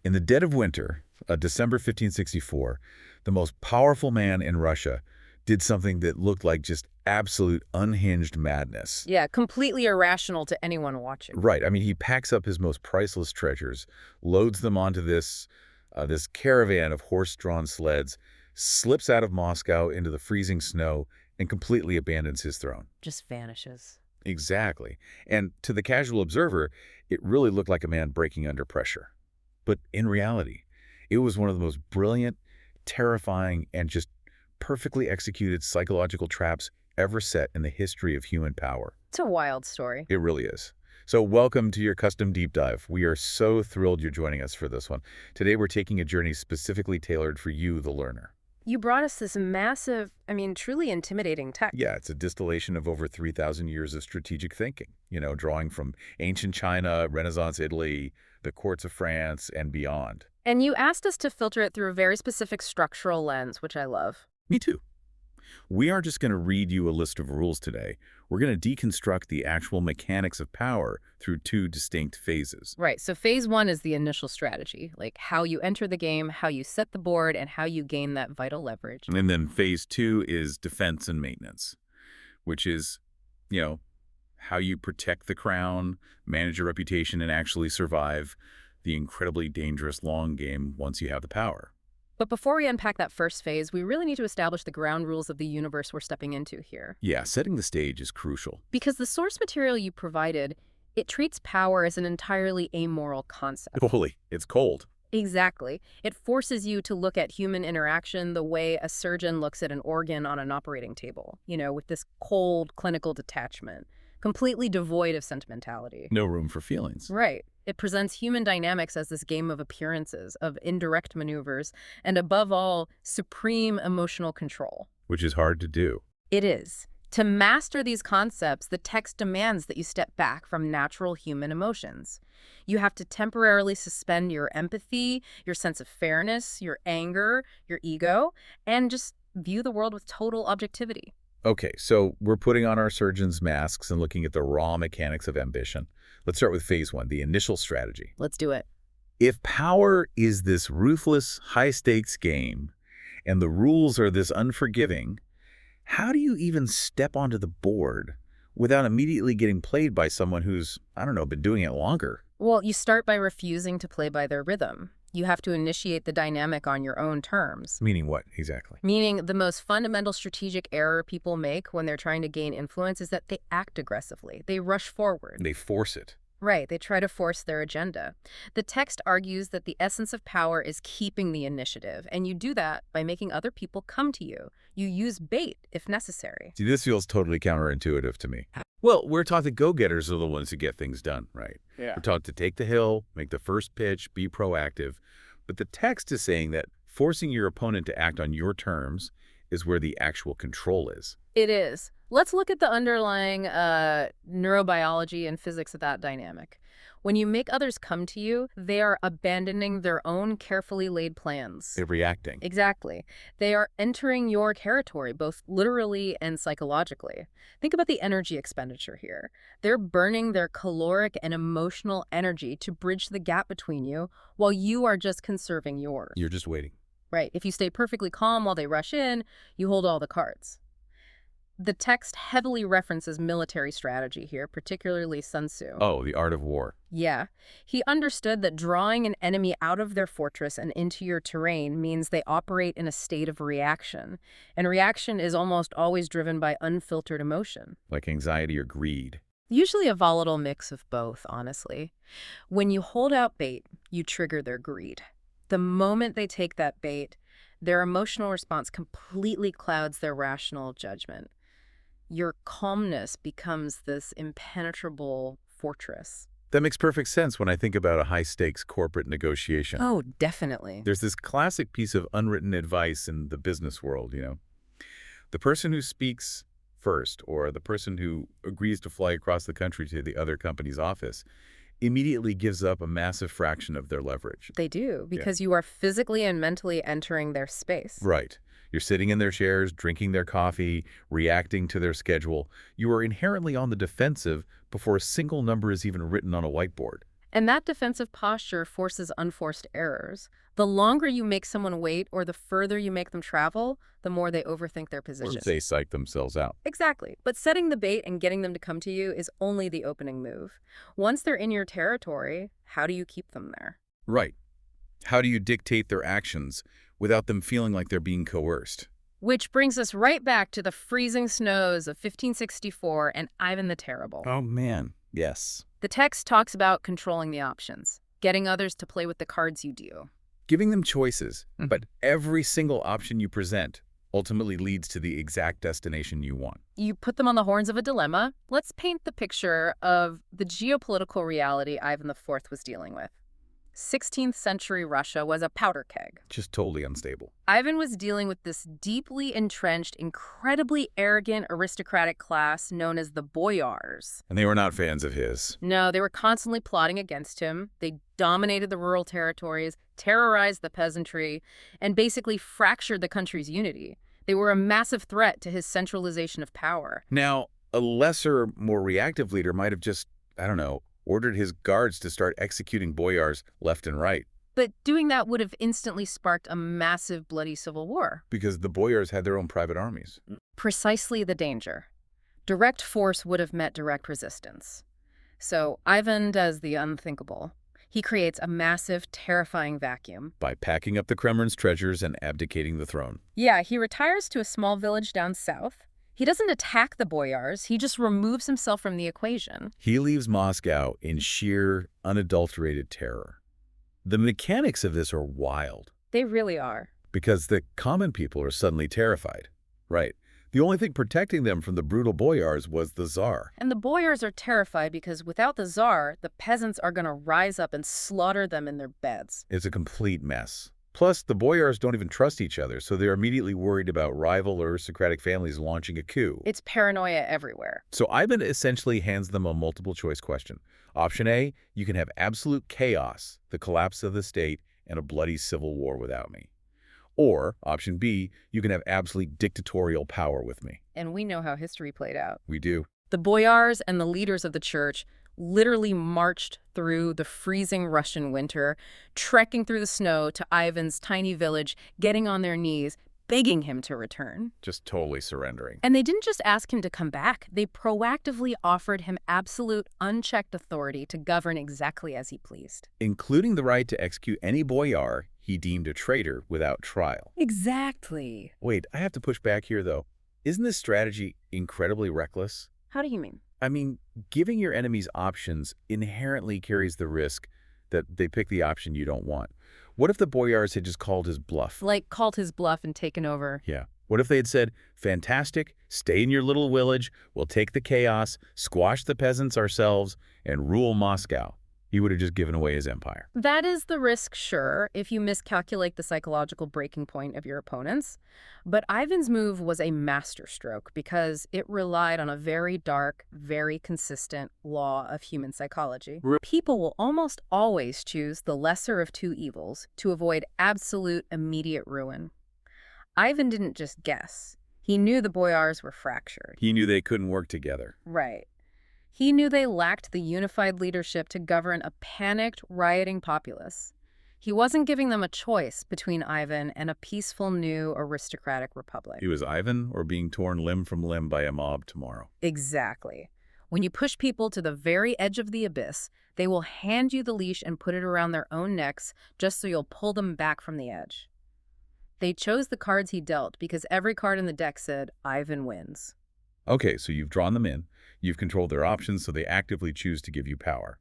In the dead of winter, December 1564, the most powerful man in Russia did something that looked like just absolute unhinged madness. Yeah, completely irrational to anyone watching. Right. I mean, he packs up his most priceless treasures, loads them onto this caravan of horse-drawn sleds, slips out of Moscow into the freezing snow, and completely abandons his throne. Just vanishes. Exactly. And to the casual observer, it really looked like a man breaking under pressure. But in reality, it was one of the most brilliant, terrifying, and just perfectly executed psychological traps ever set in the history of human power. It's a wild story. It really is. So welcome to your custom deep dive. We are so thrilled you're joining us for this one. Today we're taking a journey specifically tailored for you, the learner. You brought us this massive, truly intimidating text. Yeah, it's a distillation of over 3,000 years of strategic thinking, drawing from ancient China, Renaissance Italy, the courts of France, and beyond. And you asked us to filter it through a very specific structural lens, which I love. Me too. We aren't just going to read you a list of rules today. We're going to deconstruct the actual mechanics of power through two distinct phases. Right, so phase one is the initial strategy, like how you enter the game, how you set the board, and how you gain that vital leverage. And then phase two is defense and maintenance, which is, how you protect the crown, manage your reputation, and actually survive the incredibly dangerous long game once you have the power. But before we unpack that first phase, we really need to establish the ground rules of the universe we're stepping into here. Yeah, setting the stage is crucial. Because the source material you provided, it treats power as an entirely amoral concept. Holy, it's cold. Exactly. It forces you to look at human interaction the way a surgeon looks at an organ on an operating table, with this cold clinical detachment, completely devoid of sentimentality. No room for feelings. Right. It presents human dynamics as this game of appearances, of indirect maneuvers, and above all, supreme emotional control. Which is hard to do. It is. To master these concepts, the text demands that you step back from natural human emotions. You have to temporarily suspend your empathy, your sense of fairness, your anger, your ego, and just view the world with total objectivity. Okay, so we're putting on our surgeon's masks and looking at the raw mechanics of ambition. Let's start with phase one, the initial strategy. Let's do it. If power is this ruthless, high-stakes game, and the rules are this unforgiving, how do you even step onto the board without immediately getting played by someone who's, been doing it longer? Well, you start by refusing to play by their rhythm. You have to initiate the dynamic on your own terms. Meaning what, exactly? Meaning the most fundamental strategic error people make when they're trying to gain influence is that they act aggressively. They rush forward. They force it. Right, they try to force their agenda. The text argues that the essence of power is keeping the initiative, and you do that by making other people come to you. You use bait if necessary. See, this feels totally counterintuitive to me. Well, we're taught that go-getters are the ones who get things done, right? Yeah. We're taught to take the hill, make the first pitch, be proactive. But the text is saying that forcing your opponent to act on your terms is where the actual control is. It is. Let's look at the underlying neurobiology and physics of that dynamic. When you make others come to you, they are abandoning their own carefully laid plans. They're reacting. Exactly. They are entering your territory, both literally and psychologically. Think about the energy expenditure here. They're burning their caloric and emotional energy to bridge the gap between you while you are just conserving yours. You're just waiting. Right. If you stay perfectly calm while they rush in, you hold all the cards. The text heavily references military strategy here, particularly Sun Tzu. Oh, the art of war. Yeah. He understood that drawing an enemy out of their fortress and into your terrain means they operate in a state of reaction. And reaction is almost always driven by unfiltered emotion. Like anxiety or greed. Usually a volatile mix of both, honestly. When you hold out bait, you trigger their greed. The moment they take that bait, their emotional response completely clouds their rational judgment. Your calmness becomes this impenetrable fortress. That makes perfect sense when I think about a high-stakes corporate negotiation. Oh, definitely. There's this classic piece of unwritten advice in the business world, The person who speaks first, or the person who agrees to fly across the country to the other company's office, immediately gives up a massive fraction of their leverage. They do, because you are physically and mentally entering their space. Right. You're sitting in their chairs, drinking their coffee, reacting to their schedule. You are inherently on the defensive before a single number is even written on a whiteboard. And that defensive posture forces unforced errors. The longer you make someone wait or the further you make them travel, the more they overthink their Or position. they psych themselves out. Exactly. But setting the bait and getting them to come to you is only the opening move. Once they're in your territory, how do you keep them there? Right. How do you dictate their actions without them feeling like they're being coerced? Which brings us right back to the freezing snows of 1564 and Ivan the Terrible. Oh, man. Yes. The text talks about controlling the options, getting others to play with the cards you deal. Giving them choices, but every single option you present ultimately leads to the exact destination you want. You put them on the horns of a dilemma. Let's paint the picture of the geopolitical reality Ivan IV was dealing with. 16th century Russia was a powder keg. Just totally unstable. Ivan was dealing with this deeply entrenched, incredibly arrogant aristocratic class known as the boyars. And they were not fans of his. No, they were constantly plotting against him. They dominated the rural territories, terrorized the peasantry, and basically fractured the country's unity. They were a massive threat to his centralization of power. Now, a lesser, more reactive leader might have just, I don't know, ordered his guards to start executing boyars left and right. But doing that would have instantly sparked a massive bloody civil war. Because the boyars had their own private armies. Precisely the danger. Direct force would have met direct resistance. So Ivan does the unthinkable. He creates a massive, terrifying vacuum. By packing up the Kremlin's treasures and abdicating the throne. Yeah, he retires to a small village down south. He doesn't attack the boyars, he just removes himself from the equation. He leaves Moscow in sheer, unadulterated terror. The mechanics of this are wild. They really are. Because the common people are suddenly terrified. Right. The only thing protecting them from the brutal boyars was the Tsar. And the boyars are terrified because without the Tsar, the peasants are going to rise up and slaughter them in their beds. It's a complete mess. Plus, the boyars don't even trust each other, so they're immediately worried about rival aristocratic families launching a coup. It's paranoia everywhere. So Ivan essentially hands them a multiple-choice question. Option A, you can have absolute chaos, the collapse of the state, and a bloody civil war without me. Or, option B, you can have absolute dictatorial power with me. And we know how history played out. We do. The boyars and the leaders of the church literally marched through the freezing Russian winter, trekking through the snow to Ivan's tiny village, getting on their knees, begging him to return. Just totally surrendering. And they didn't just ask him to come back. They proactively offered him absolute, unchecked authority to govern exactly as he pleased. Including the right to execute any boyar he deemed a traitor without trial. Exactly. Wait, I have to push back here, though. Isn't this strategy incredibly reckless? How do you mean? I mean, giving your enemies options inherently carries the risk that they pick the option you don't want. What if the boyars had just called his bluff? Like, called his bluff and taken over. Yeah. What if they had said, fantastic, stay in your little village, we'll take the chaos, squash the peasants ourselves, and rule Moscow? He would have just given away his empire. That is the risk, sure, if you miscalculate the psychological breaking point of your opponents. But Ivan's move was a masterstroke because it relied on a very dark, very consistent law of human psychology. People will almost always choose the lesser of two evils to avoid absolute, immediate ruin. Ivan didn't just guess. He knew the boyars were fractured. He knew they couldn't work together. Right. He knew they lacked the unified leadership to govern a panicked, rioting populace. He wasn't giving them a choice between Ivan and a peaceful new aristocratic republic. He was Ivan or being torn limb from limb by a mob tomorrow. Exactly. When you push people to the very edge of the abyss, they will hand you the leash and put it around their own necks just so you'll pull them back from the edge. They chose the cards he dealt because every card in the deck said, Ivan wins. Okay, so you've drawn them in. You've controlled their options, so they actively choose to give you power.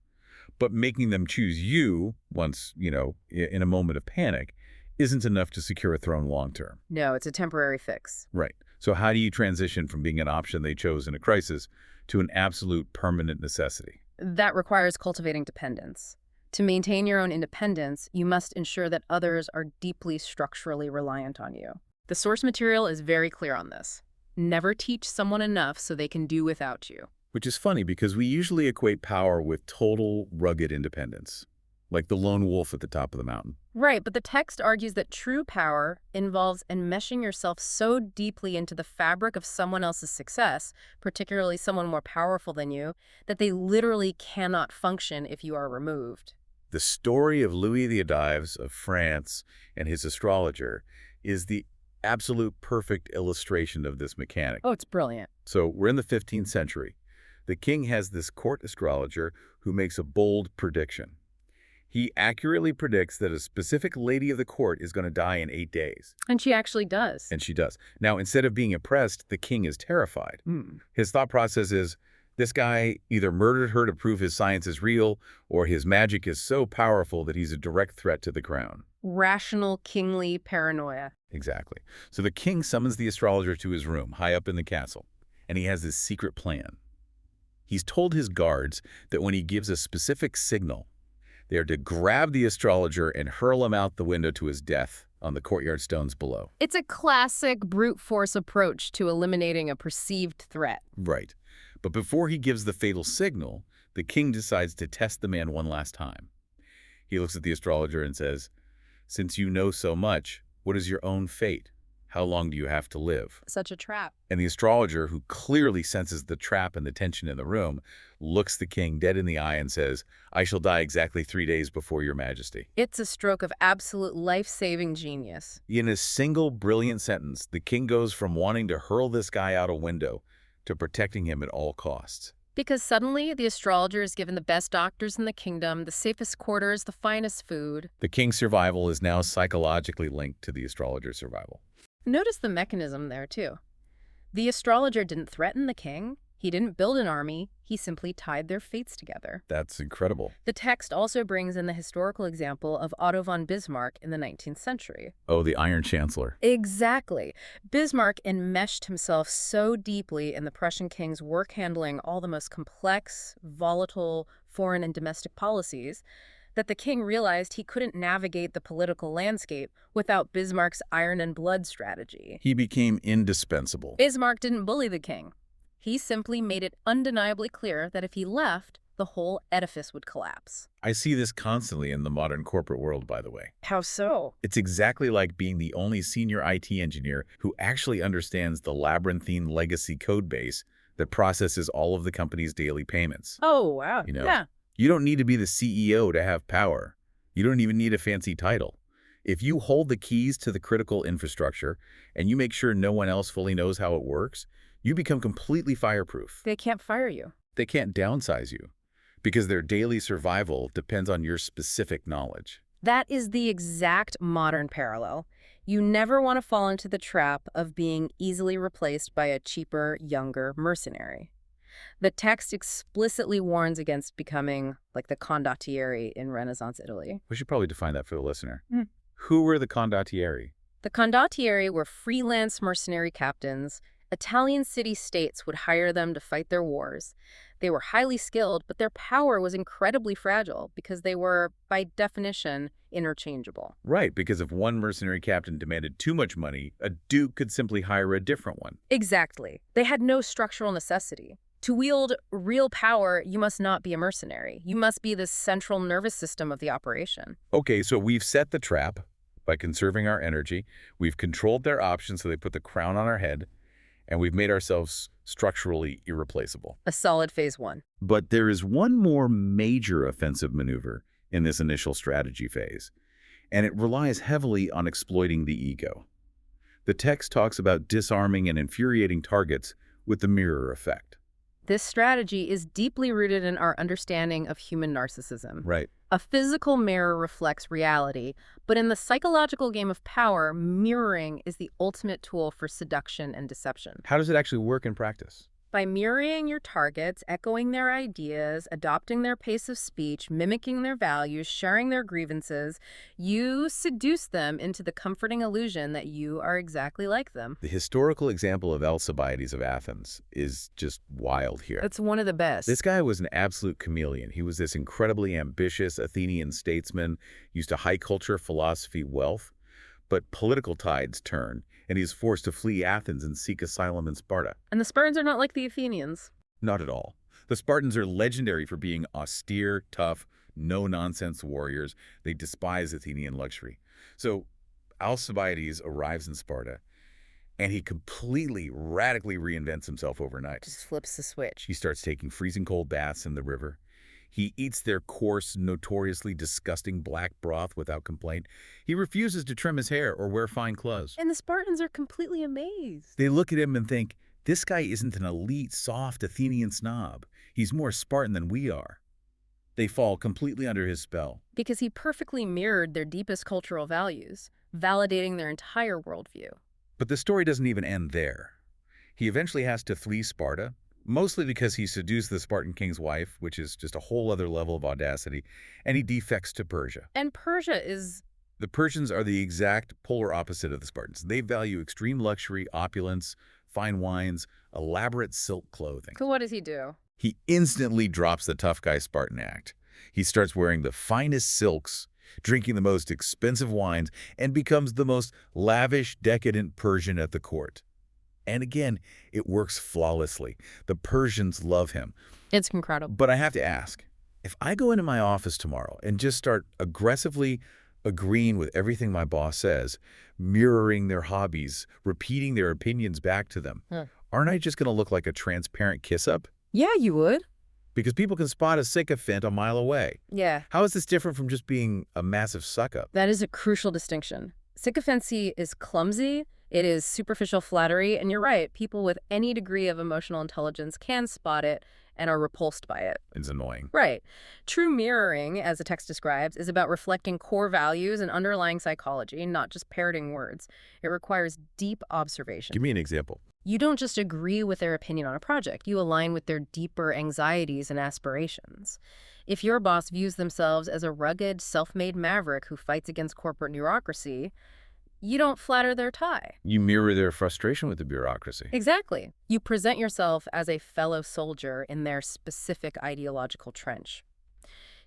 But making them choose you, once, in a moment of panic, isn't enough to secure a throne long-term. No, it's a temporary fix. Right. So how do you transition from being an option they chose in a crisis to an absolute permanent necessity? That requires cultivating dependence. To maintain your own independence, you must ensure that others are deeply structurally reliant on you. The source material is very clear on this. Never teach someone enough so they can do without you. Which is funny because we usually equate power with total, rugged independence, like the lone wolf at the top of the mountain. Right, but the text argues that true power involves enmeshing yourself so deeply into the fabric of someone else's success, particularly someone more powerful than you, that they literally cannot function if you are removed. The story of Louis the Adives of France and his astrologer is the absolute perfect illustration of this mechanic. Oh, it's brilliant. So we're in the 15th century. The king has this court astrologer who makes a bold prediction. He accurately predicts that a specific lady of the court is going to die in 8 days. And she actually does. And she does. Now, instead of being impressed, the king is terrified. Hmm. His thought process is, this guy either murdered her to prove his science is real, or his magic is so powerful that he's a direct threat to the crown. Rational, kingly paranoia. Exactly. So the king summons the astrologer to his room, high up in the castle, and he has this secret plan. He's told his guards that when he gives a specific signal, they are to grab the astrologer and hurl him out the window to his death on the courtyard stones below. It's a classic brute force approach to eliminating a perceived threat. Right. But before he gives the fatal signal, the king decides to test the man one last time. He looks at the astrologer and says, "Since you know so much, what is your own fate? How long do you have to live?" Such a trap. And the astrologer, who clearly senses the trap and the tension in the room, looks the king dead in the eye and says, "I shall die exactly 3 days before your majesty." It's a stroke of absolute life-saving genius. In a single brilliant sentence, the king goes from wanting to hurl this guy out a window to protecting him at all costs. Because suddenly, the astrologer is given the best doctors in the kingdom, the safest quarters, the finest food. The king's survival is now psychologically linked to the astrologer's survival. Notice the mechanism there, too. The astrologer didn't threaten the king. He didn't build an army. He simply tied their fates together. That's incredible. The text also brings in the historical example of Otto von Bismarck in the 19th century. Oh, the Iron Chancellor. Exactly. Bismarck enmeshed himself so deeply in the Prussian king's work handling all the most complex, volatile, foreign and domestic policies that the king realized he couldn't navigate the political landscape without Bismarck's iron and blood strategy. He became indispensable. Bismarck didn't bully the king. He simply made it undeniably clear that if he left, the whole edifice would collapse. I see this constantly in the modern corporate world, by the way. How so? It's exactly like being the only senior IT engineer who actually understands the labyrinthine legacy code base that processes all of the company's daily payments. Oh, wow. Yeah. You don't need to be the CEO to have power. You don't even need a fancy title. If you hold the keys to the critical infrastructure and you make sure no one else fully knows how it works, you become completely fireproof. They can't fire you. They can't downsize you because their daily survival depends on your specific knowledge. That is the exact modern parallel. You never want to fall into the trap of being easily replaced by a cheaper, younger mercenary. The text explicitly warns against becoming like the condottieri in Renaissance Italy. We should probably define that for the listener. Mm. Who were the condottieri? The condottieri were freelance mercenary captains. Italian city-states would hire them to fight their wars. They were highly skilled, but their power was incredibly fragile because they were, by definition, interchangeable. Right, because if one mercenary captain demanded too much money, a duke could simply hire a different one. Exactly. They had no structural necessity. To wield real power, you must not be a mercenary. You must be the central nervous system of the operation. Okay, so we've set the trap by conserving our energy. We've controlled their options so they put the crown on our head. And we've made ourselves structurally irreplaceable. A solid phase one. But there is one more major offensive maneuver in this initial strategy phase, and it relies heavily on exploiting the ego. The text talks about disarming and infuriating targets with the mirror effect. This strategy is deeply rooted in our understanding of human narcissism. Right. A physical mirror reflects reality, but in the psychological game of power, mirroring is the ultimate tool for seduction and deception. How does it actually work in practice? By mirroring your targets, echoing their ideas, adopting their pace of speech, mimicking their values, sharing their grievances, you seduce them into the comforting illusion that you are exactly like them. The historical example of Alcibiades of Athens is just wild here. It's one of the best. This guy was an absolute chameleon. He was this incredibly ambitious Athenian statesman, used to high culture, philosophy, wealth. But political tides turn, and he's forced to flee Athens and seek asylum in Sparta. And the Spartans are not like the Athenians. Not at all. The Spartans are legendary for being austere, tough, no-nonsense warriors. They despise Athenian luxury. So Alcibiades arrives in Sparta, and he completely, radically reinvents himself overnight. Just flips the switch. He starts taking freezing cold baths in the river. He eats their coarse, notoriously disgusting black broth without complaint. He refuses to trim his hair or wear fine clothes. And the Spartans are completely amazed. They look at him and think, this guy isn't an elite, soft Athenian snob. He's more Spartan than we are. They fall completely under his spell. Because he perfectly mirrored their deepest cultural values, validating their entire worldview. But the story doesn't even end there. He eventually has to flee Sparta, mostly because he seduced the Spartan king's wife, which is just a whole other level of audacity, and he defects to Persia. And Persia is... The Persians are the exact polar opposite of the Spartans. They value extreme luxury, opulence, fine wines, elaborate silk clothing. So what does he do? He instantly drops the tough guy Spartan act. He starts wearing the finest silks, drinking the most expensive wines, and becomes the most lavish, decadent Persian at the court. And again, it works flawlessly. The Persians love him. It's incredible. But I have to ask, if I go into my office tomorrow and just start aggressively agreeing with everything my boss says, mirroring their hobbies, repeating their opinions back to them, aren't I just going to look like a transparent kiss-up? Yeah, you would. Because people can spot a sycophant a mile away. Yeah. How is this different from just being a massive suck-up? That is a crucial distinction. Sycophancy is clumsy, it is superficial flattery, and you're right, people with any degree of emotional intelligence can spot it and are repulsed by it. It's annoying. Right. True mirroring, as the text describes, is about reflecting core values and underlying psychology, not just parroting words. It requires deep observation. Give me an example. You don't just agree with their opinion on a project. You align with their deeper anxieties and aspirations. If your boss views themselves as a rugged, self-made maverick who fights against corporate bureaucracy, you don't flatter their tie. You mirror their frustration with the bureaucracy. Exactly. You present yourself as a fellow soldier in their specific ideological trench.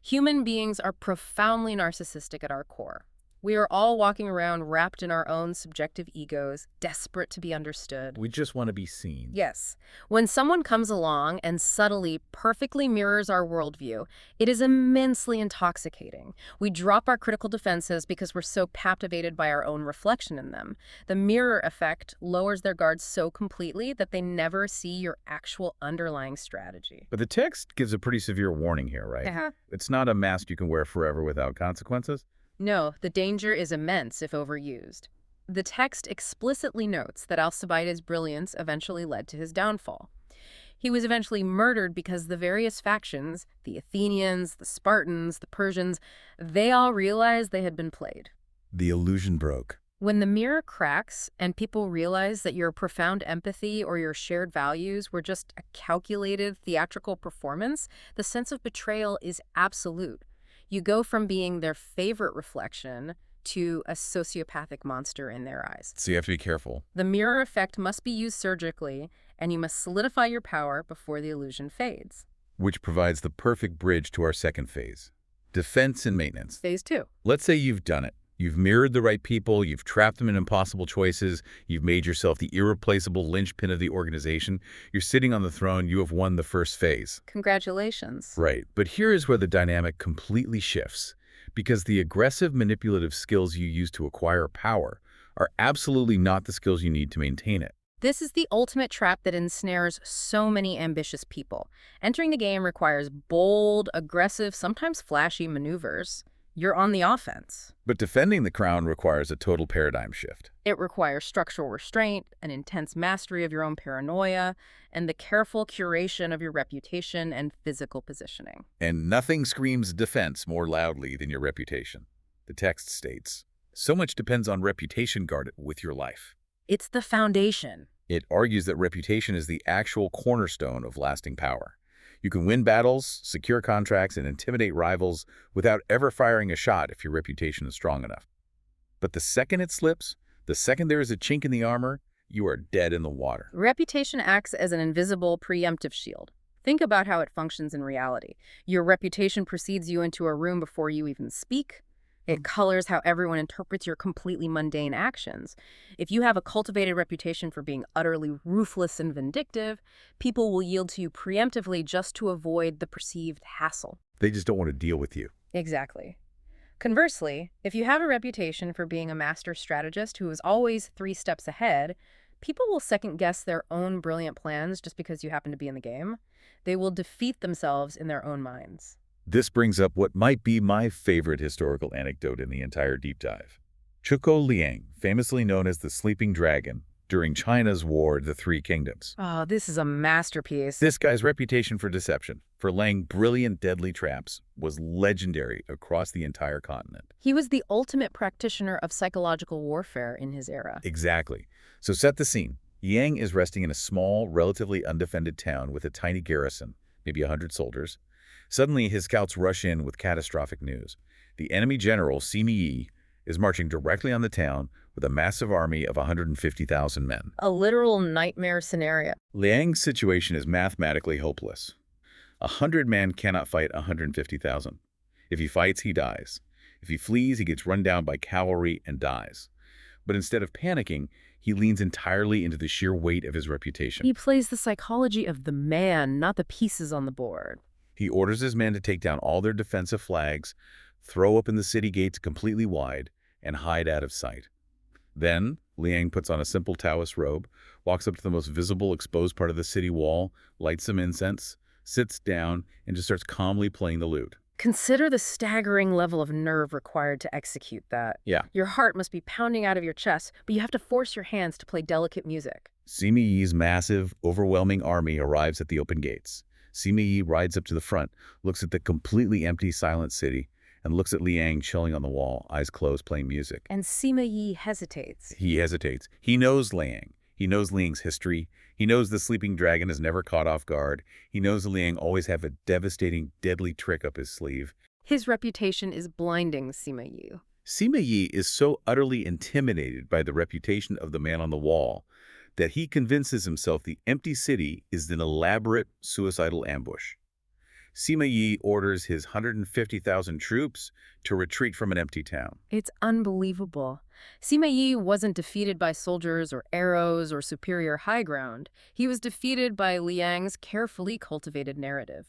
Human beings are profoundly narcissistic at our core. We are all walking around wrapped in our own subjective egos, desperate to be understood. We just want to be seen. Yes. When someone comes along and subtly, perfectly mirrors our worldview, it is immensely intoxicating. We drop our critical defenses because we're so captivated by our own reflection in them. The mirror effect lowers their guards so completely that they never see your actual underlying strategy. But the text gives a pretty severe warning here, right? Yeah. It's not a mask you can wear forever without consequences. No, the danger is immense if overused. The text explicitly notes that Alcibiades' brilliance eventually led to his downfall. He was eventually murdered because the various factions, the Athenians, the Spartans, the Persians, they all realized they had been played. The illusion broke. When the mirror cracks and people realize that your profound empathy or your shared values were just a calculated theatrical performance, the sense of betrayal is absolute. You go from being their favorite reflection to a sociopathic monster in their eyes. So you have to be careful. The mirror effect must be used surgically, and you must solidify your power before the illusion fades. Which provides the perfect bridge to our second phase. Defense and maintenance. Phase 2. Let's say you've done it. You've mirrored the right people, you've trapped them in impossible choices, you've made yourself the irreplaceable linchpin of the organization. You're sitting on the throne, you have won the first phase. Congratulations. Right, but here is where the dynamic completely shifts. Because the aggressive, manipulative skills you use to acquire power are absolutely not the skills you need to maintain it. This is the ultimate trap that ensnares so many ambitious people. Entering the game requires bold, aggressive, sometimes flashy maneuvers. You're on the offense. But defending the crown requires a total paradigm shift. It requires structural restraint, an intense mastery of your own paranoia, and the careful curation of your reputation and physical positioning. And nothing screams defense more loudly than your reputation. The text states, so much depends on reputation guarded with your life. It's the foundation. It argues that reputation is the actual cornerstone of lasting power. You can win battles, secure contracts, and intimidate rivals without ever firing a shot if your reputation is strong enough. But the second it slips, the second there is a chink in the armor, you are dead in the water. Reputation acts as an invisible preemptive shield. Think about how it functions in reality. Your reputation precedes you into a room before you even speak. It colors how everyone interprets your completely mundane actions. If you have a cultivated reputation for being utterly ruthless and vindictive, people will yield to you preemptively just to avoid the perceived hassle. They just don't want to deal with you. Exactly. Conversely, if you have a reputation for being a master strategist who is always 3 steps ahead, people will second-guess their own brilliant plans just because you happen to be in the game. They will defeat themselves in their own minds. This brings up what might be my favorite historical anecdote in the entire deep dive. Chuko Liang, famously known as the Sleeping Dragon, during China's War of the Three Kingdoms. Oh, this is a masterpiece. This guy's reputation for deception, for laying brilliant, deadly traps, was legendary across the entire continent. He was the ultimate practitioner of psychological warfare in his era. Exactly. So set the scene. Yang is resting in a small, relatively undefended town with a tiny garrison, maybe 100 soldiers. Suddenly, his scouts rush in with catastrophic news. The enemy general, Sima Yi, is marching directly on the town with a massive army of 150,000 men. A literal nightmare scenario. Liang's situation is mathematically hopeless. 100 men cannot fight 150,000. If he fights, he dies. If he flees, he gets run down by cavalry and dies. But instead of panicking, he leans entirely into the sheer weight of his reputation. He plays the psychology of the man, not the pieces on the board. He orders his men to take down all their defensive flags, throw open the city gates completely wide, and hide out of sight. Then, Liang puts on a simple Taoist robe, walks up to the most visible exposed part of the city wall, lights some incense, sits down, and just starts calmly playing the lute. Consider the staggering level of nerve required to execute that. Yeah. Your heart must be pounding out of your chest, but you have to force your hands to play delicate music. Sima Yi's massive, overwhelming army arrives at the open gates. Sima Yi rides up to the front, looks at the completely empty, silent city, and looks at Liang chilling on the wall, eyes closed, playing music. And Sima Yi hesitates. He hesitates. He knows Liang. He knows Liang's history. He knows the sleeping dragon is never caught off guard. He knows Liang always have a devastating, deadly trick up his sleeve. His reputation is blinding Sima Yi. Sima Yi is so utterly intimidated by the reputation of the man on the wall that he convinces himself the empty city is an elaborate suicidal ambush. Sima Yi orders his 150,000 troops to retreat from an empty town. It's unbelievable. Sima Yi wasn't defeated by soldiers or arrows or superior high ground. He was defeated by Liang's carefully cultivated narrative.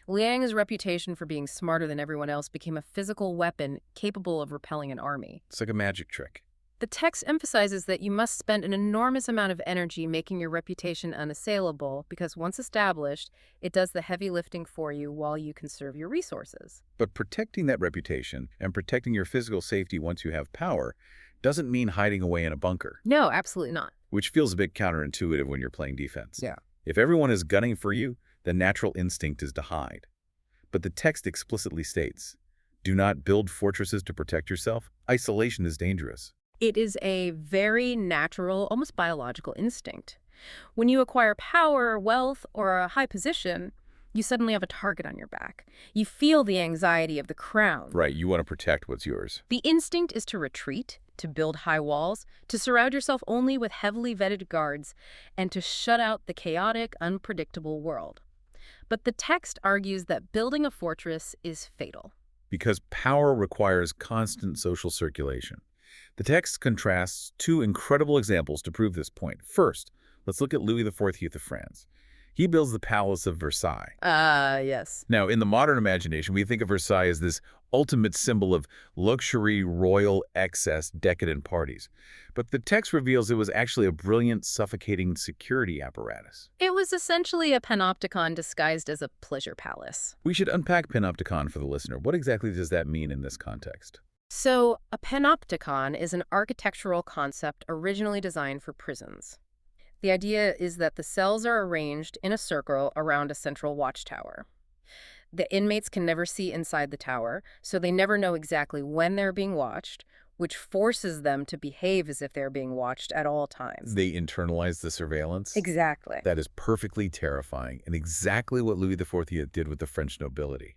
Liang's reputation for being smarter than everyone else became a physical weapon capable of repelling an army. It's like a magic trick. The text emphasizes that you must spend an enormous amount of energy making your reputation unassailable because once established, it does the heavy lifting for you while you conserve your resources. But protecting that reputation and protecting your physical safety once you have power doesn't mean hiding away in a bunker. No, absolutely not. Which feels a bit counterintuitive when you're playing defense. Yeah. If everyone is gunning for you, the natural instinct is to hide. But the text explicitly states, do not build fortresses to protect yourself. Isolation is dangerous. It is a very natural, almost biological instinct. When you acquire power, wealth, or a high position, you suddenly have a target on your back. You feel the anxiety of the crown. Right, you want to protect what's yours. The instinct is to retreat, to build high walls, to surround yourself only with heavily vetted guards, and to shut out the chaotic, unpredictable world. But the text argues that building a fortress is fatal. Because power requires constant social circulation. The text contrasts two incredible examples to prove this point. First, let's look at Louis XIV of France. He builds the Palace of Versailles. Yes. Now, in the modern imagination, we think of Versailles as this ultimate symbol of luxury, royal excess, decadent parties. But the text reveals it was actually a brilliant, suffocating security apparatus. It was essentially a panopticon disguised as a pleasure palace. We should unpack panopticon for the listener. What exactly does that mean in this context? So, a panopticon is an architectural concept originally designed for prisons. The idea is that the cells are arranged in a circle around a central watchtower. The inmates can never see inside the tower, so they never know exactly when they're being watched, which forces them to behave as if they're being watched at all times. They internalize the surveillance? Exactly. That is perfectly terrifying, and exactly what Louis XIV did with the French nobility.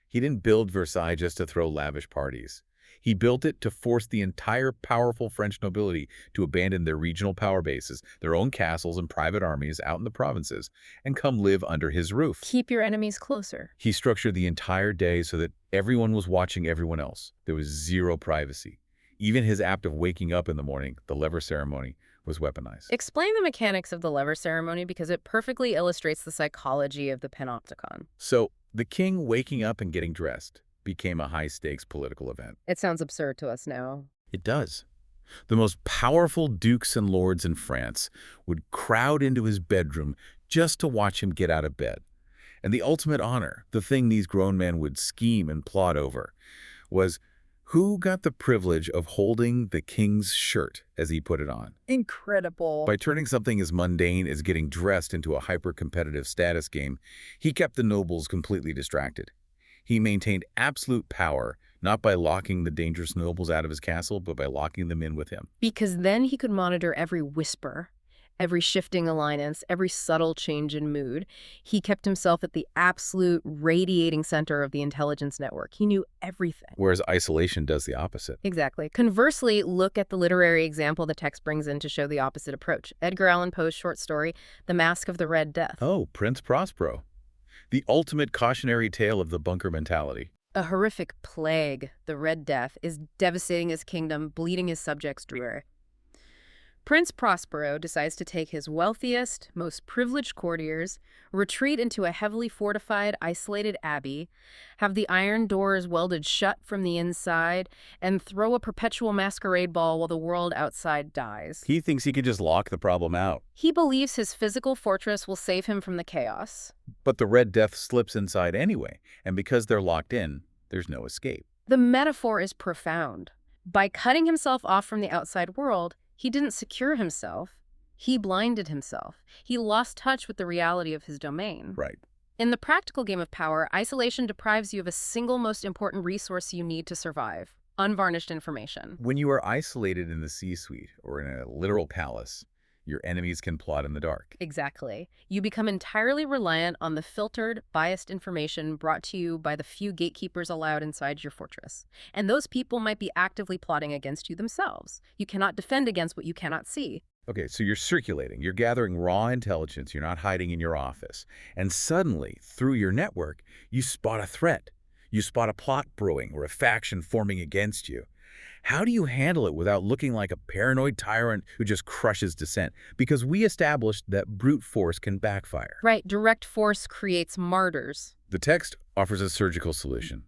He didn't build Versailles just to throw lavish parties. He built it to force the entire powerful French nobility to abandon their regional power bases, their own castles and private armies out in the provinces, and come live under his roof. Keep your enemies closer. He structured the entire day so that everyone was watching everyone else. There was zero privacy. Even his act of waking up in the morning, the lever ceremony, was weaponized. Explain the mechanics of the lever ceremony because it perfectly illustrates the psychology of the panopticon. So, the king waking up and getting dressed became a high-stakes political event. It sounds absurd to us now. It does. The most powerful dukes and lords in France would crowd into his bedroom just to watch him get out of bed. And the ultimate honor, the thing these grown men would scheme and plot over, was who got the privilege of holding the king's shirt as he put it on. Incredible. By turning something as mundane as getting dressed into a hyper-competitive status game, he kept the nobles completely distracted. He maintained absolute power, not by locking the dangerous nobles out of his castle, but by locking them in with him. Because then he could monitor every whisper, every shifting alliance, every subtle change in mood. He kept himself at the absolute radiating center of the intelligence network. He knew everything. Whereas isolation does the opposite. Exactly. Conversely, look at the literary example the text brings in to show the opposite approach. Edgar Allan Poe's short story, The Mask of the Red Death. Oh, Prince Prospero. The ultimate cautionary tale of the bunker mentality. A horrific plague, the Red Death, is devastating his kingdom, bleeding his subjects dry. Prince Prospero decides to take his wealthiest, most privileged courtiers, retreat into a heavily fortified, isolated abbey, have the iron doors welded shut from the inside, and throw a perpetual masquerade ball while the world outside dies. He thinks he can just lock the problem out. He believes his physical fortress will save him from the chaos. But the Red Death slips inside anyway, and because they're locked in, there's no escape. The metaphor is profound. By cutting himself off from the outside world, he didn't secure himself. He blinded himself. He lost touch with the reality of his domain. Right. In the practical game of power, isolation deprives you of a single most important resource you need to survive: unvarnished information. When you are isolated in the C-suite or in a literal palace, your enemies can plot in the dark. Exactly. You become entirely reliant on the filtered, biased information brought to you by the few gatekeepers allowed inside your fortress. And those people might be actively plotting against you themselves. You cannot defend against what you cannot see. Okay, so you're circulating, you're gathering raw intelligence, you're not hiding in your office. And suddenly, through your network, you spot a threat. You spot a plot brewing or a faction forming against you. How do you handle it without looking like a paranoid tyrant who just crushes dissent? Because we established that brute force can backfire. Right, direct force creates martyrs. The text offers a surgical solution.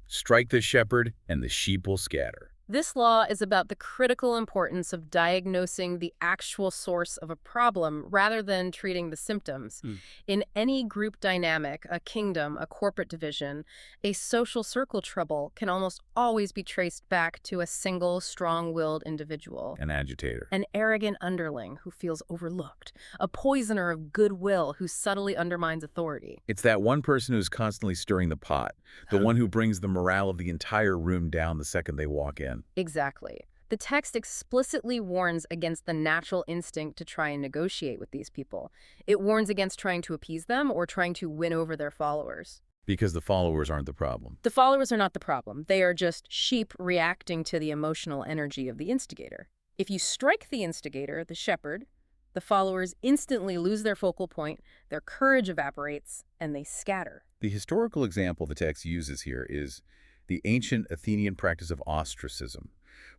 Strike the shepherd and the sheep will scatter. This law is about the critical importance of diagnosing the actual source of a problem rather than treating the symptoms. In any group dynamic, a kingdom, a corporate division, a social circle trouble can almost always be traced back to a single strong-willed individual. An agitator. An arrogant underling who feels overlooked. A poisoner of goodwill who subtly undermines authority. It's that one person who's constantly stirring the pot, the one who brings the morale of the entire room down the second they walk in. Exactly. The text explicitly warns against the natural instinct to try and negotiate with these people. It warns against trying to appease them or trying to win over their followers. Because the followers aren't the problem. The followers are not the problem. They are just sheep reacting to the emotional energy of the instigator. If you strike the instigator, the shepherd, the followers instantly lose their focal point, their courage evaporates, and they scatter. The historical example the text uses here is the ancient Athenian practice of ostracism,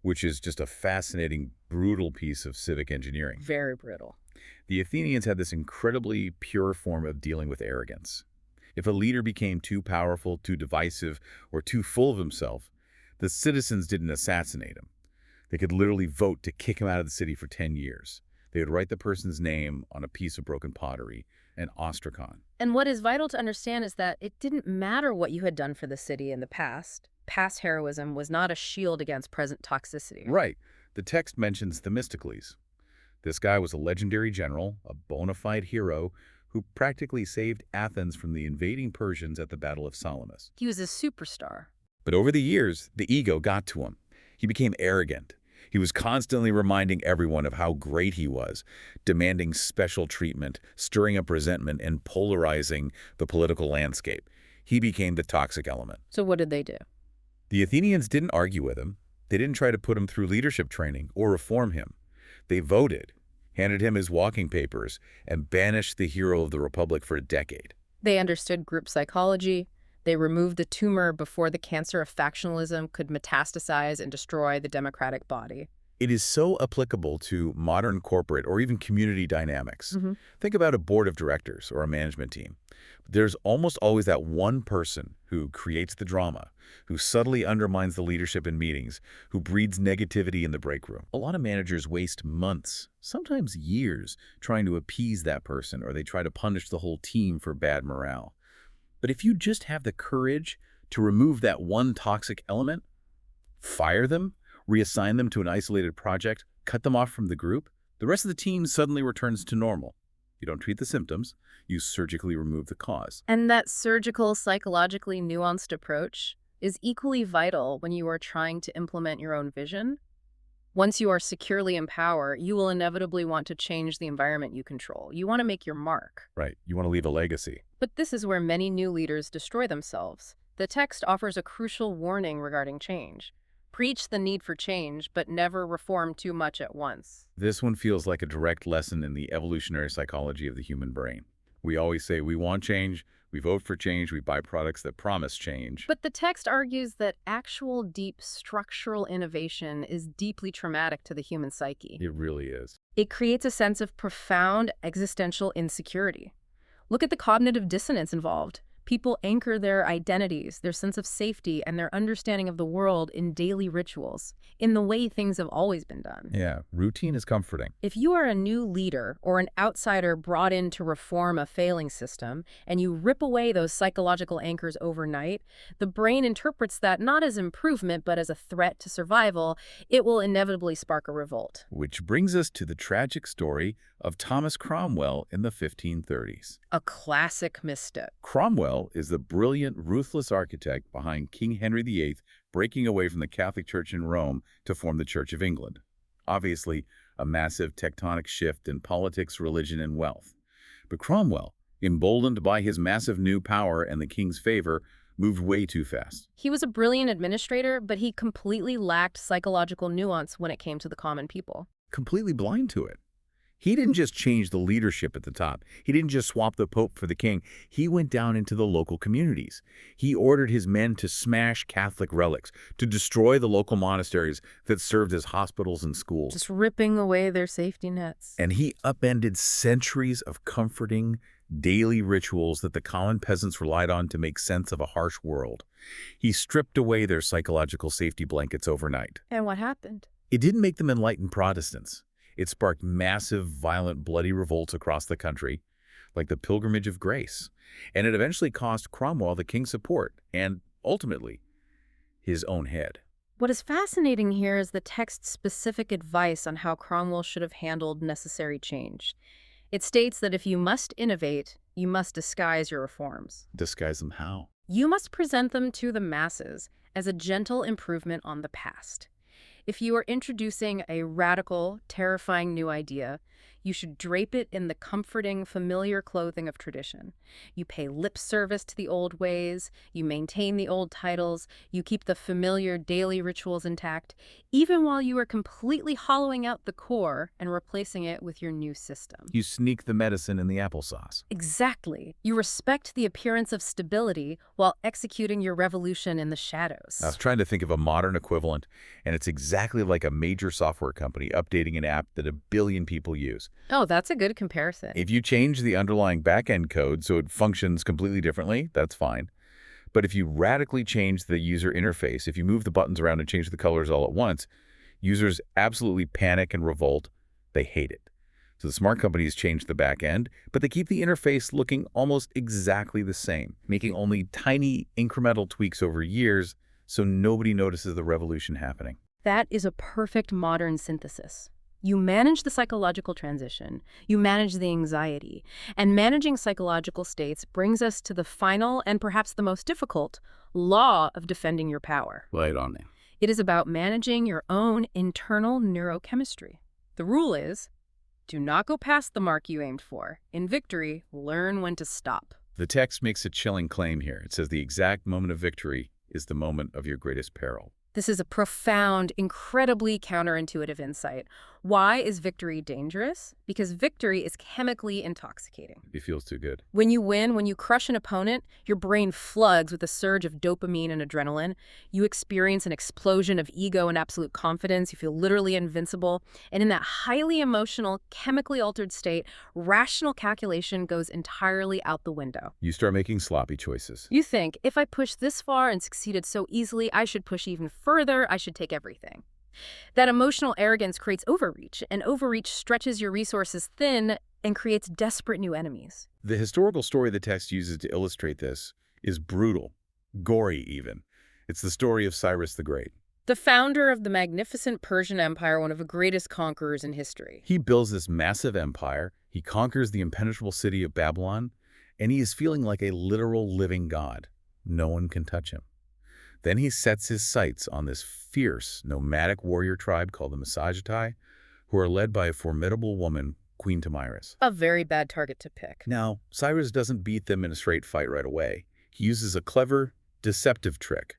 which is just a fascinating, brutal piece of civic engineering. Very brutal. The Athenians had this incredibly pure form of dealing with arrogance. If a leader became too powerful, too divisive, or too full of himself, the citizens didn't assassinate him. They could literally vote to kick him out of the city for 10 years. They would write the person's name on a piece of broken pottery, an ostracon. And what is vital to understand is that it didn't matter what you had done for the city in the past. Past heroism was not a shield against present toxicity. Right. The text mentions Themistocles. This guy was a legendary general, a bona fide hero, who practically saved Athens from the invading Persians at the Battle of Salamis. He was a superstar. But over the years, the ego got to him. He became arrogant. He was constantly reminding everyone of how great he was, demanding special treatment, stirring up resentment, and polarizing the political landscape. He became the toxic element. So what did they do? The Athenians didn't argue with him. They didn't try to put him through leadership training or reform him. They voted, handed him his walking papers, and banished the hero of the Republic for a decade. They understood group psychology. They removed the tumor before the cancer of factionalism could metastasize and destroy the democratic body. It is so applicable to modern corporate or even community dynamics. Think about a board of directors or a management team. There's almost always that one person who creates the drama, who subtly undermines the leadership in meetings, who breeds negativity in the break room. A lot of managers waste months, sometimes years, trying to appease that person, or they try to punish the whole team for bad morale. But if you just have the courage to remove that one toxic element, fire them, reassign them to an isolated project, cut them off from the group, the rest of the team suddenly returns to normal. You don't treat the symptoms, you surgically remove the cause. And that surgical, psychologically nuanced approach is equally vital when you are trying to implement your own vision. Once you are securely in power, you will inevitably want to change the environment you control. You want to make your mark. Right, you want to leave a legacy. But this is where many new leaders destroy themselves. The text offers a crucial warning regarding change. Preach the need for change, but never reform too much at once. This one feels like a direct lesson in the evolutionary psychology of the human brain. We always say we want change, we vote for change, we buy products that promise change. But the text argues that actual deep structural innovation is deeply traumatic to the human psyche. It really is. It creates a sense of profound existential insecurity. Look at the cognitive dissonance involved. People anchor their identities, their sense of safety, and their understanding of the world in daily rituals, in the way things have always been done. Yeah, routine is comforting. If you are a new leader or an outsider brought in to reform a failing system, and you rip away those psychological anchors overnight, the brain interprets that not as improvement but as a threat to survival. It will inevitably spark a revolt. Which brings us to the tragic story of Thomas Cromwell in the 1530s. A classic misstep. Cromwell is the brilliant, ruthless architect behind King Henry VIII breaking away from the Catholic Church in Rome to form the Church of England. Obviously, a massive tectonic shift in politics, religion, and wealth. But Cromwell, emboldened by his massive new power and the king's favor, moved way too fast. He was a brilliant administrator, but he completely lacked psychological nuance when it came to the common people. Completely blind to it. He didn't just change the leadership at the top. He didn't just swap the Pope for the king. He went down into the local communities. He ordered his men to smash Catholic relics, to destroy the local monasteries that served as hospitals and schools. Just ripping away their safety nets. And he upended centuries of comforting, daily rituals that the common peasants relied on to make sense of a harsh world. He stripped away their psychological safety blankets overnight. And what happened? It didn't make them enlightened Protestants. It sparked massive, violent, bloody revolts across the country, like the Pilgrimage of Grace. And it eventually cost Cromwell the king's support and, ultimately, his own head. What is fascinating here is the text's specific advice on how Cromwell should have handled necessary change. It states that if you must innovate, you must disguise your reforms. Disguise them how? You must present them to the masses as a gentle improvement on the past. If you are introducing a radical, terrifying new idea, you should drape it in the comforting, familiar clothing of tradition. You pay lip service to the old ways, you maintain the old titles, you keep the familiar daily rituals intact, even while you are completely hollowing out the core and replacing it with your new system. You sneak the medicine in the applesauce. Exactly. You respect the appearance of stability while executing your revolution in the shadows. I was trying to think of a modern equivalent, and it's exactly like a major software company updating an app that 1 billion people use. Oh, that's a good comparison. If you change the underlying back-end code so it functions completely differently, that's fine. But if you radically change the user interface, if you move the buttons around and change the colors all at once, users absolutely panic and revolt. They hate it. So the smart companies change the back end, but they keep the interface looking almost exactly the same, making only tiny incremental tweaks over years so nobody notices the revolution happening. That is a perfect modern synthesis. You manage the psychological transition, you manage the anxiety, and managing psychological states brings us to the final and perhaps the most difficult law of defending your power. Light on me. It is about managing your own internal neurochemistry. The rule is, do not go past the mark you aimed for. In victory, learn when to stop. The text makes a chilling claim here. It says the exact moment of victory is the moment of your greatest peril. This is a profound, incredibly counterintuitive insight. Why is victory dangerous? Because victory is chemically intoxicating. It feels too good. When you win, when you crush an opponent, your brain floods with a surge of dopamine and adrenaline. You experience an explosion of ego and absolute confidence. You feel literally invincible. And in that highly emotional, chemically altered state, rational calculation goes entirely out the window. You start making sloppy choices. You think, if I pushed this far and succeeded so easily, I should push even further, I should take everything. That emotional arrogance creates overreach, and overreach stretches your resources thin and creates desperate new enemies. The historical story the text uses to illustrate this is brutal, gory even. It's the story of Cyrus the Great. The founder of the magnificent Persian Empire, one of the greatest conquerors in history. He builds this massive empire, he conquers the impenetrable city of Babylon, and he is feeling like a literal living god. No one can touch him. Then he sets his sights on this fierce, nomadic warrior tribe called the Machiavelli, who are led by a formidable woman, Queen Tamiris. A very bad target to pick. Now, Cyrus doesn't beat them in a straight fight right away. He uses a clever, deceptive trick.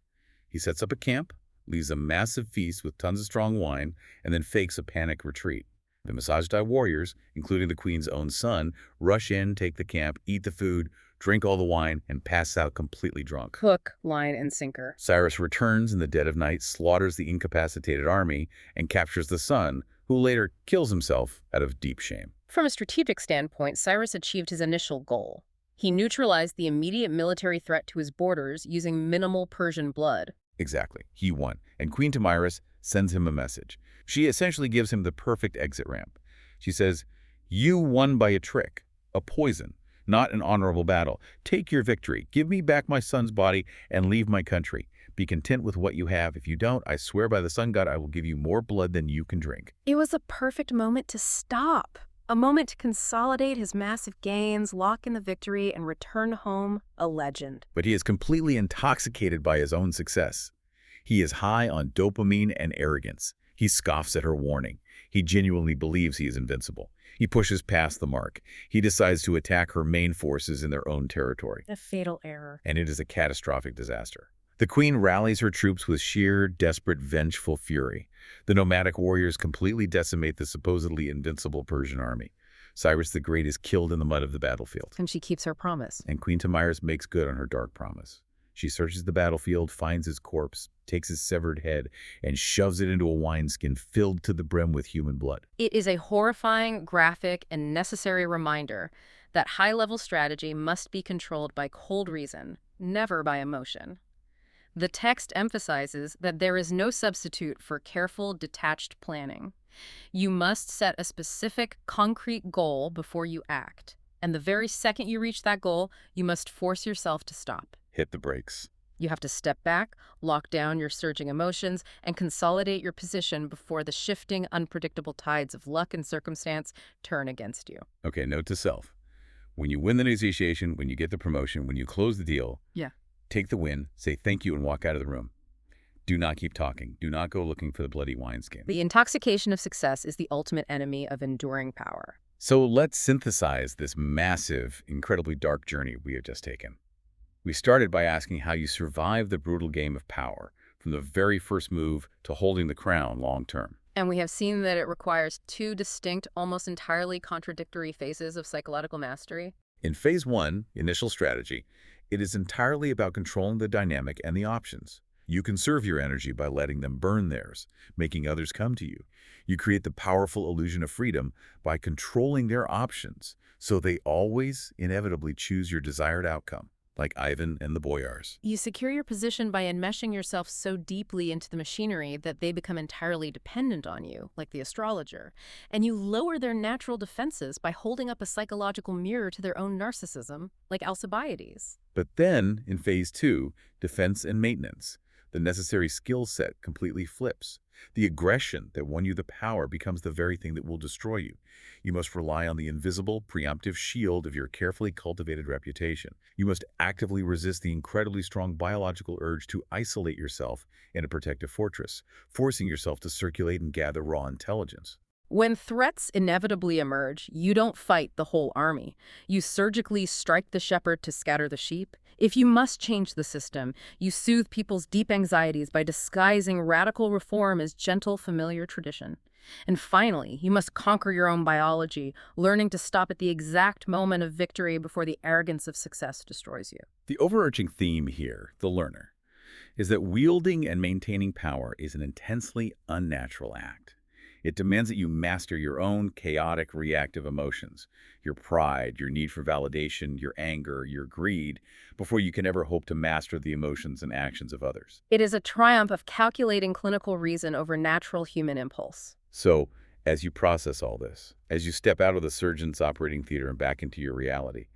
He sets up a camp, leaves a massive feast with tons of strong wine, and then fakes a panic retreat. The Machiavelli warriors, including the queen's own son, rush in, take the camp, eat the food, drink all the wine, and pass out completely drunk. Hook, line, and sinker. Cyrus returns in the dead of night, slaughters the incapacitated army, and captures the son, who later kills himself out of deep shame. From a strategic standpoint, Cyrus achieved his initial goal. He neutralized the immediate military threat to his borders using minimal Persian blood. Exactly. He won, and Queen Tamiris sends him a message. She essentially gives him the perfect exit ramp. She says, "You won by a trick, a poison, not an honorable battle. Take your victory, give me back my son's body, and leave my country. Be content with what you have. If you don't, I swear by the sun god I will give you more blood than you can drink." It was a perfect moment to stop. A moment to consolidate his massive gains, lock in the victory, and return home a legend. But he is completely intoxicated by his own success. He is high on dopamine and arrogance. He scoffs at her warning. He genuinely believes he is invincible. He pushes past the mark. He decides to attack her main forces in their own territory. A fatal error. And it is a catastrophic disaster. The queen rallies her troops with sheer, desperate, vengeful fury. The nomadic warriors completely decimate the supposedly invincible Persian army. Cyrus the Great is killed in the mud of the battlefield. And she keeps her promise. And Queen Tamiris makes good on her dark promise. She searches the battlefield, finds his corpse, takes his severed head, and shoves it into a wineskin filled to the brim with human blood. It is a horrifying, graphic, and necessary reminder that high-level strategy must be controlled by cold reason, never by emotion. The text emphasizes that there is no substitute for careful, detached planning. You must set a specific, concrete goal before you act. And the very second you reach that goal, you must force yourself to stop. Hit the brakes. You have to step back, lock down your surging emotions, and consolidate your position before the shifting, unpredictable tides of luck and circumstance turn against you. Okay, note to self. When you win the negotiation, when you get the promotion, when you close the deal, take the win, say thank you, and walk out of the room. Do not keep talking. Do not go looking for the bloody wineskin. The intoxication of success is the ultimate enemy of enduring power. So let's synthesize this massive, incredibly dark journey we have just taken. We started by asking how you survive the brutal game of power, from the very first move to holding the crown long term. And we have seen that it requires two distinct, almost entirely contradictory phases of psychological mastery. In phase 1, initial strategy, it is entirely about controlling the dynamic and the options. You conserve your energy by letting them burn theirs, making others come to you. You create the powerful illusion of freedom by controlling their options, so they always inevitably choose your desired outcome, like Ivan and the Boyars. You secure your position by enmeshing yourself so deeply into the machinery that they become entirely dependent on you, like the astrologer. And you lower their natural defenses by holding up a psychological mirror to their own narcissism, like Alcibiades. But then, in phase 2, defense and maintenance, the necessary skill set completely flips. The aggression that won you the power becomes the very thing that will destroy you. You must rely on the invisible, preemptive shield of your carefully cultivated reputation. You must actively resist the incredibly strong biological urge to isolate yourself in a protective fortress, forcing yourself to circulate and gather raw intelligence. When threats inevitably emerge, you don't fight the whole army. You surgically strike the shepherd to scatter the sheep. If you must change the system, you soothe people's deep anxieties by disguising radical reform as gentle, familiar tradition. And finally, you must conquer your own biology, learning to stop at the exact moment of victory before the arrogance of success destroys you. The overarching theme here, the learner, is that wielding and maintaining power is an intensely unnatural act. It demands that you master your own chaotic, reactive emotions, your pride, your need for validation, your anger, your greed, before you can ever hope to master the emotions and actions of others. It is a triumph of calculating clinical reason over natural human impulse. So, as you process all this, as you step out of the surgeon's operating theater and back into your reality,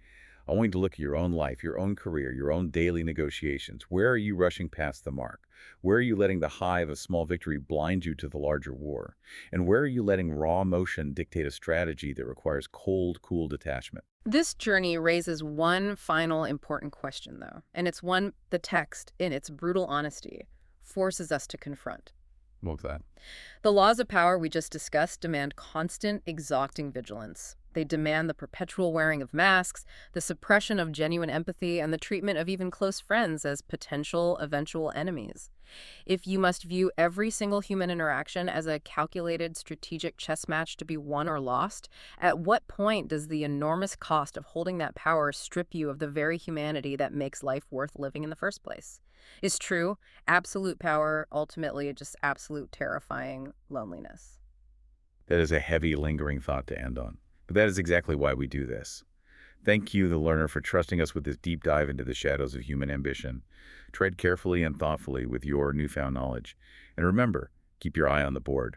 I want you to look at your own life, your own career, your own daily negotiations. Where are you rushing past the mark? Where are you letting the high of a small victory blind you to the larger war? And where are you letting raw emotion dictate a strategy that requires cold, cool detachment? This journey raises one final important question, though, and it's one the text, in its brutal honesty, forces us to confront. What's that? The laws of power we just discussed demand constant, exhausting vigilance. They demand the perpetual wearing of masks, the suppression of genuine empathy, and the treatment of even close friends as potential eventual enemies. If you must view every single human interaction as a calculated strategic chess match to be won or lost, at what point does the enormous cost of holding that power strip you of the very humanity that makes life worth living in the first place? Is true, absolute power ultimately just absolute terrifying loneliness? That is a heavy, lingering thought to end on. But that is exactly why we do this. Thank you, the learner, for trusting us with this deep dive into the shadows of human ambition. Tread carefully and thoughtfully with your newfound knowledge. And remember, keep your eye on the board.